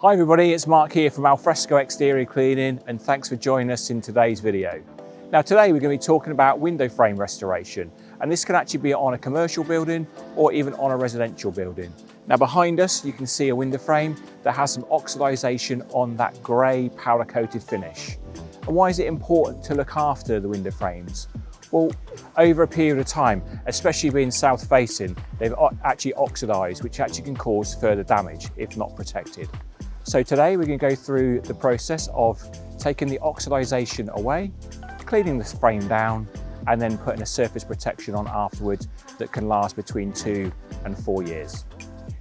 Hi everybody, it's Mark here from Alfresco Exterior Cleaning and thanks for joining us in today's video. Now today we're going to be talking about window frame restoration, and this can actually be on a commercial building or even on a residential building. Now behind us you can see a window frame that has some oxidisation on that grey powder coated finish. And why is it important to look after the window frames? Well, over a period of time, especially being south facing, they've actually oxidised, which actually can cause further damage if not protected. So today we're going to go through the process of taking the oxidisation away, cleaning the frame down, and then putting a surface protection on afterwards that can last between 2 and 4 years.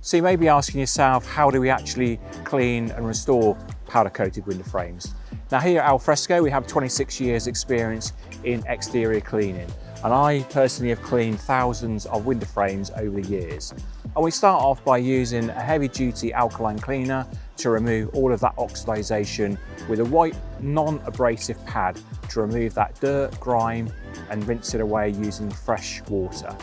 So you may be asking yourself, how do we actually clean and restore powder coated window frames? Now here at Alfresco we have 26 years experience in exterior cleaning, and I personally have cleaned thousands of window frames over the years. And we start off by using a heavy duty alkaline cleaner to remove all of that oxidisation with a white non-abrasive pad to remove that dirt, grime and rinse it away using fresh water.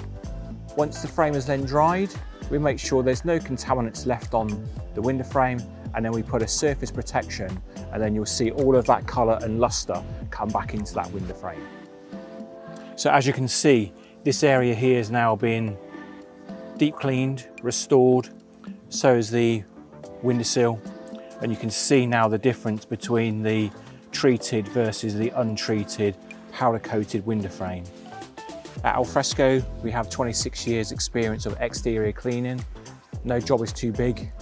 Once the frame is then dried, we make sure there's no contaminants left on the window frame, and then we put a surface protection, and then you'll see all of that colour and lustre come back into that window frame. So as you can see, this area here is now being deep cleaned, restored, so is the windowsill, and you can see now the difference between the treated versus the untreated powder coated window frame. At Alfresco we have 26 years experience of exterior cleaning. No job is too big.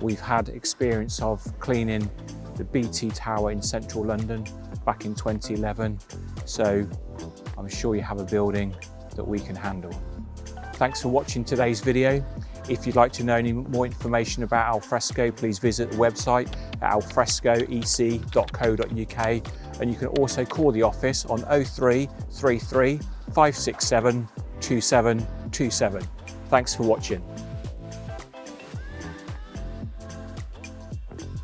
We've had experience of cleaning the BT Tower in central London back in 2011, so I'm sure you have a building that we can handle. Thanks for watching today's video. If you'd like to know any more information about Alfresco, please visit the website at alfrescoec.co.uk, and you can also call the office on 0333 567 2727. Thanks for watching.